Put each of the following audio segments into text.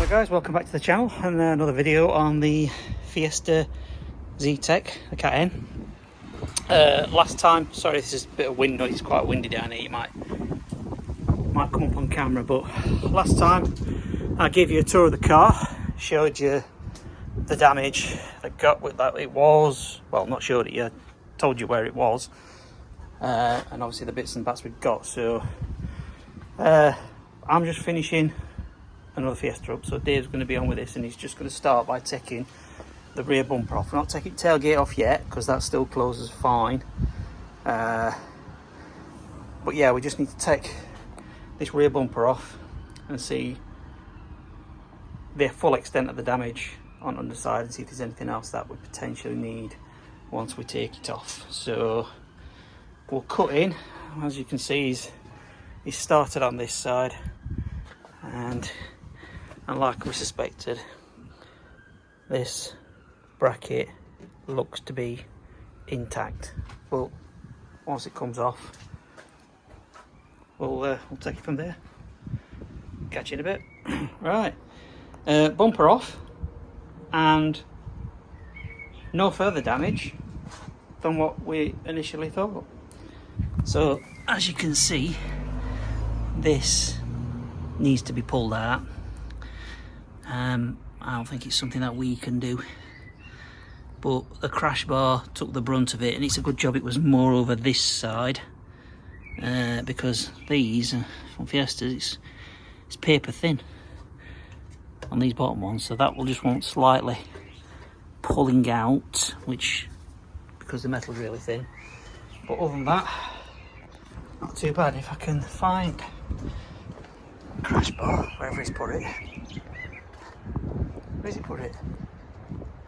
Hi guys, welcome back to the channel and another video on the Fiesta Zetec, the Cat N. Last time, sorry this is a bit of wind noise, it's quite windy down here, it might come up on camera, but last time I gave you a tour of the car, showed you the damage that got with that it was, well not showed it you, told you where it was, and obviously the bits and bats we've got, so I'm just finishing another Fiesta up, so Dave's going to be on with this and he's just going to start by taking the rear bumper off. We're not taking tailgate off yet because that still closes fine, but yeah, we just need to take this rear bumper off and see the full extent of the damage on underside and see if there's anything else that we potentially need once we take it off. So we'll cut in. As you can see, he's started on this side, and like we suspected, this bracket looks to be intact, but once it comes off we'll take it from there. Catch you in a bit. Right, bumper off and no further damage than what we initially thought. So as you can see, this needs to be pulled out. I don't think it's something that we can do, but the crash bar took the brunt of it, and it's a good job it was more over this side, because these from Fiestas, it's paper thin on these bottom ones, so that will just want slightly pulling out, which because the metal's really thin. But other than that, not too bad. If I can find a crash bar wherever he's put it. Where's he put it?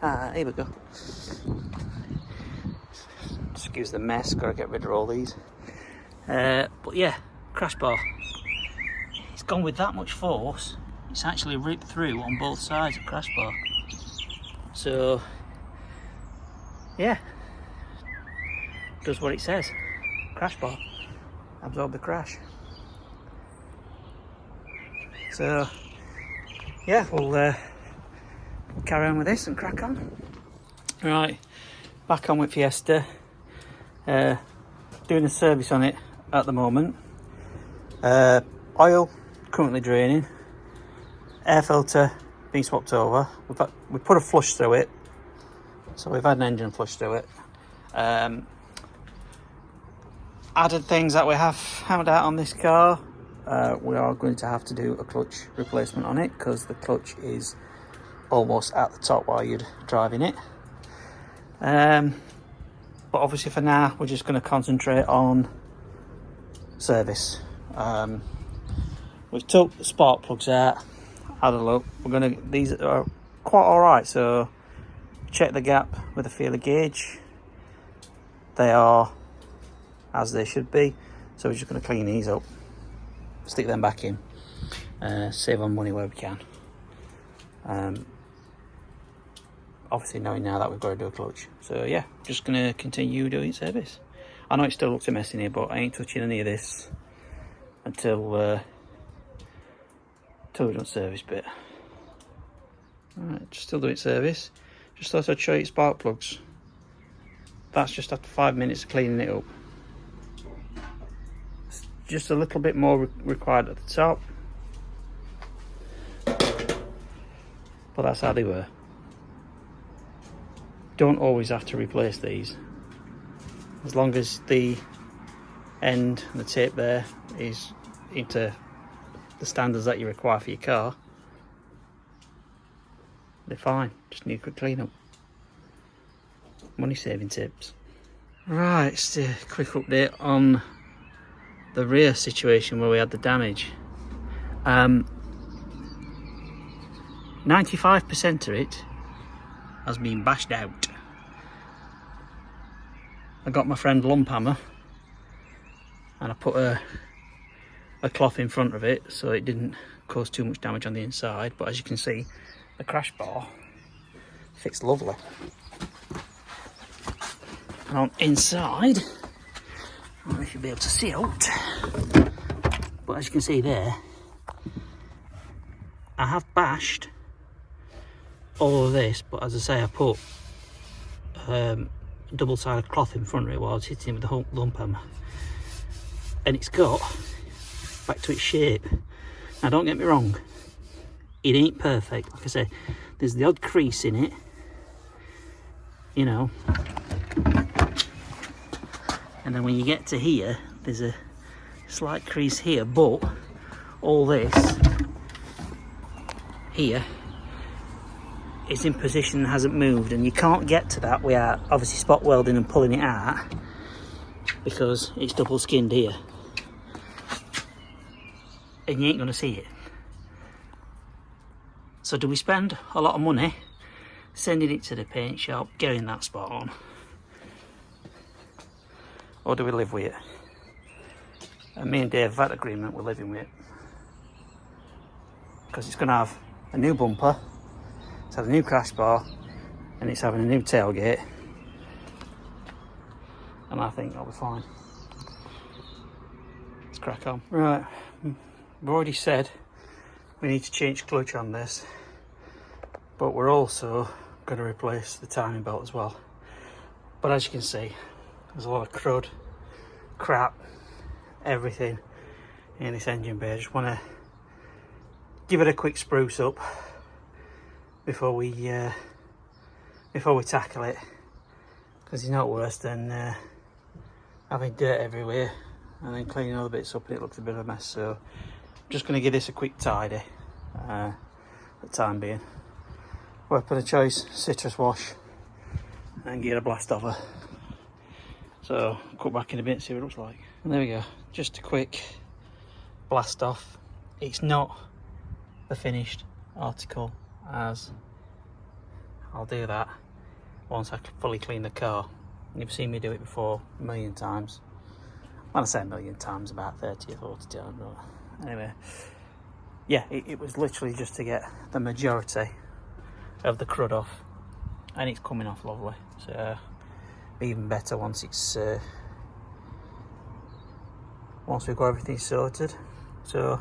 Ah, here we go. Excuse the mess, gotta get rid of all these. But yeah, crash bar. It's gone with that much force, it's actually ripped through on both sides of crash bar. So yeah, does what it says. Crash bar, absorb the crash. So yeah, we'll carry on with this and crack on. Right, back on with Fiesta. Doing a service on it at the moment. Oil currently draining. Air filter being swapped over. We put a flush through it, so we've had an engine flush through it. Added things that we have found out on this car. We are going to have to do a clutch replacement on it because the clutch is almost at the top while you're driving it. But obviously for now we're just going to concentrate on service. We've took the spark plugs out, had a look. These are quite alright, so check the gap with a feeler gauge. They are as they should be, so we're just going to clean these up, stick them back in, save on money where we can. Obviously knowing now that we've got to do a clutch. So yeah, just going to continue doing service. I know it still looks a mess in here, but I ain't touching any of this until we've done service bit. Alright, just still doing service. Just thought I'd show you spark plugs. That's just after 5 minutes of cleaning it up. It's just a little bit more required at the top, but that's how they were. Don't always have to replace these. As long as the end and the tape there is into the standards that you require for your car, they're fine. Just need a quick clean up. Money saving tips. Right, just a quick update on the rear situation where we had the damage. 95% of it has been bashed out. I got my friend lump hammer and I put a cloth in front of it so it didn't cause too much damage on the inside, but as you can see, the crash bar fits lovely. And on inside, I don't know if you'll be able to see out, but as you can see there, I have bashed all of this, but as I say, I put double-sided cloth in front of it while I was hitting it with the lump hammer, and it's got back to its shape. Now don't get me wrong, it ain't perfect. Like I say, there's the odd crease in it, you know, and then when you get to here, there's a slight crease here, but all this here is in position and hasn't moved, and you can't get to that without obviously spot welding and pulling it out, because it's double skinned here and you ain't going to see it. So do we spend a lot of money sending it to the paint shop, getting that spot on, or do we live with it? And me and Dave have had agreement, we're living with it, because it's going to have a new bumper, it's had a new crash bar, and it's having a new tailgate, and I think that'll be fine. Let's crack on. Right, we've already said we need to change clutch on this, but we're also going to replace the timing belt as well. But as you can see, there's a lot of crud, crap, everything in this engine bay. I just want to give it a quick spruce up before we tackle it, because it's not worse than having dirt everywhere and then cleaning all the bits up and it looks a bit of a mess. So I'm just going to give this a quick tidy for the time being. Weapon of choice, citrus wash and gear a blast over. So I'll cut back in a bit and see what it looks like. And there we go, just a quick blast off. It's not the finished article, as I'll do that once I fully clean the car. You've seen me do it before a million times. When I say a million times, about 30 or 40 times. But anyway, yeah, it was literally just to get the majority of the crud off, and it's coming off lovely. So even better once it's once we've got everything sorted. So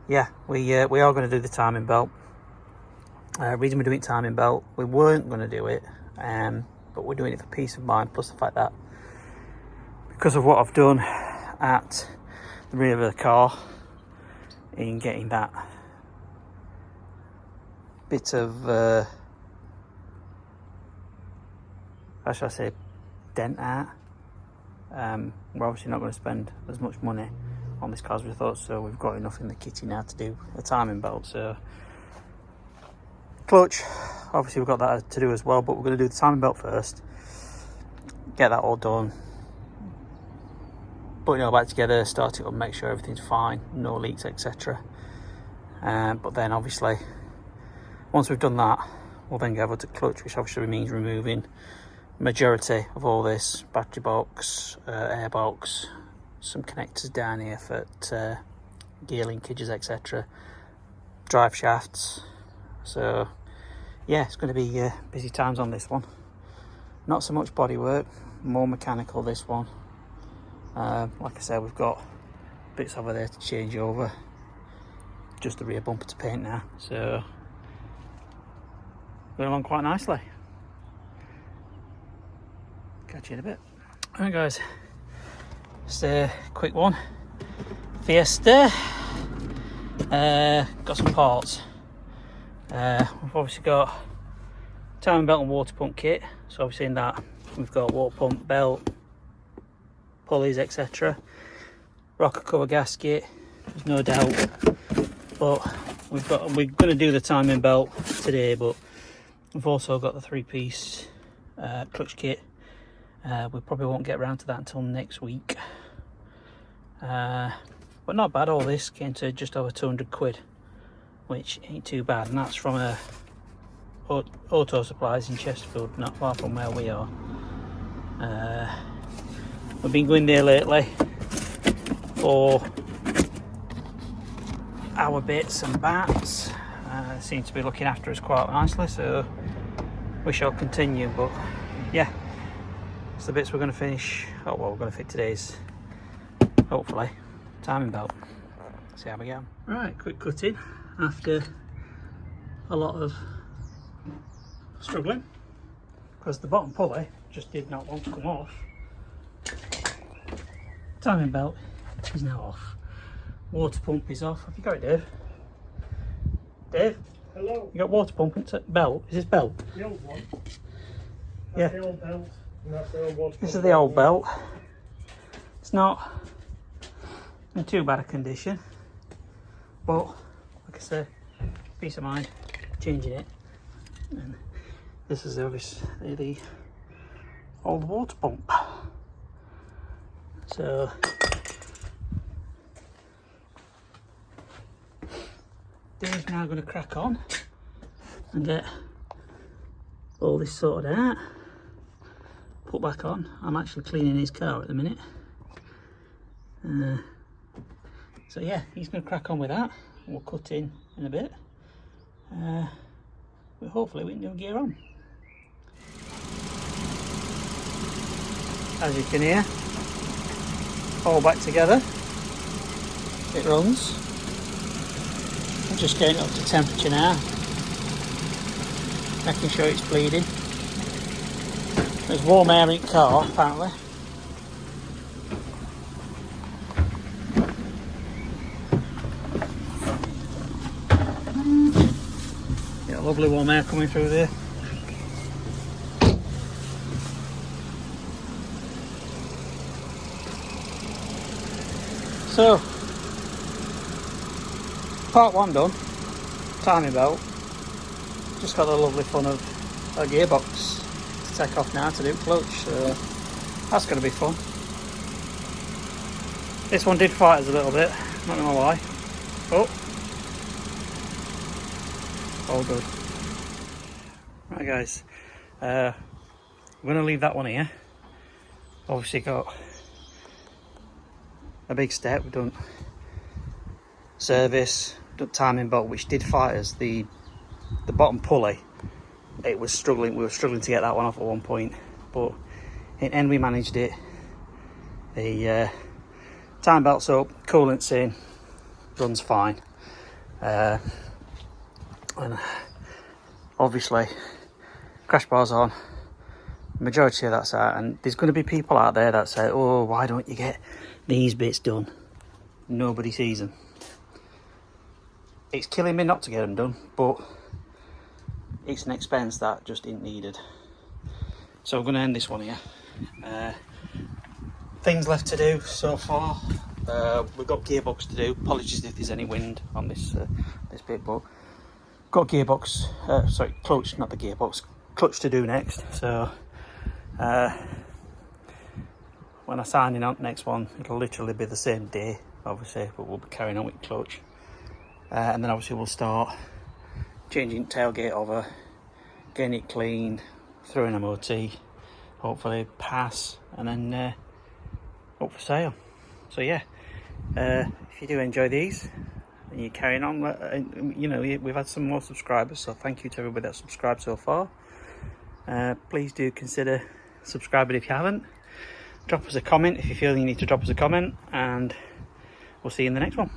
yeah, we are going to do the timing belt. Reason we're doing timing belt, we weren't going to do it, but we're doing it for peace of mind, plus the fact that because of what I've done at the rear of the car in getting that bit of how shall I say, dent out, we're obviously not going to spend as much money on this car as we thought, so we've got enough in the kitty now to do a timing belt. So clutch, obviously we've got that to do as well, but we're going to do the timing belt first, get that all done, put it all back together, start it up, make sure everything's fine, no leaks, etc. But then obviously once we've done that, we'll then go over to clutch, which obviously means removing majority of all this battery box, air box, some connectors down here for gear linkages, etc., drive shafts. So yeah, it's going to be busy times on this one. Not so much body work, more mechanical this one. Like I said, we've got bits over there to change over, just the rear bumper to paint now, so going along quite nicely. Catch you in a bit. Alright guys, just a quick one. Fiesta, got some parts. We've obviously got timing belt and water pump kit, so obviously in that we've got water pump, belt, pulleys, etc. Rocker cover gasket, there's no doubt, but we're going to do the timing belt today, but we've also got the 3-piece clutch kit. We probably won't get around to that until next week, but not bad. All this came to just over 200 quid, which ain't too bad, and that's from a auto supplies in Chesterfield, not far from where we are. We've been going there lately for our bits and bats. Seem to be looking after us quite nicely, so we shall continue. But yeah, it's the bits we're going to finish. Oh well, we're going to fit today's, hopefully, timing belt. See how we go. Right, quick cutting after a lot of struggling, because the bottom pulley just did not want to come off. Timing belt is now off. Water pump is off. Have you got it, Dave? Dave? Hello? You got water pump and belt? Is this belt? The old one. That's Yeah. the old belt. And that's the old water This pump is the old belt. belt. It's not in too bad a condition, but like I say, peace of mind changing it. And this is obviously the old water pump. So Dave's now going to crack on and get all this sorted out, put back on. I'm actually cleaning his car at the minute. So yeah, he's going to crack on with that. We'll cut in a bit. But hopefully we can do a gear on. As you can hear, all back together. It runs. I'm just getting it up to temperature now, making sure it's bleeding. There's warm air in the car apparently. Yeah, lovely warm air coming through there. So, part one done, timing belt. Just got the lovely fun of a gearbox to take off now to do clutch, so that's going to be fun. This one did fight us a little bit, not gonna lie, but all good. Right guys, I'm going to leave that one here. Obviously got a big step. We've done service, done timing belt, which did fight us. The bottom pulley, it was struggling. We were struggling to get that one off at one point, but in the end we managed it. The time belt's up, coolant's in, runs fine, and obviously crash bar's on. Majority of that's out, and there's going to be people out there that say, oh, why don't you get these bits done? Nobody sees them. It's killing me not to get them done, but it's an expense that just isn't needed. So we're going to end this one here. Things left to do so far. We've got gearbox to do. Apologies if there's any wind on this this bit, but got gearbox, sorry, clutch, not the gearbox, clutch to do next. So when I sign in on the next one, it'll literally be the same day, obviously, but we'll be carrying on with clutch. And then obviously we'll start changing tailgate over, getting it clean, throwing MOT, hopefully pass, and then up for sale. So yeah, if you do enjoy these and you're carrying on, you know, we've had some more subscribers, so thank you to everybody that's subscribed so far. Please do consider subscribing if you haven't. Drop us a comment if you feel you need to drop us a comment, and we'll see you in the next one.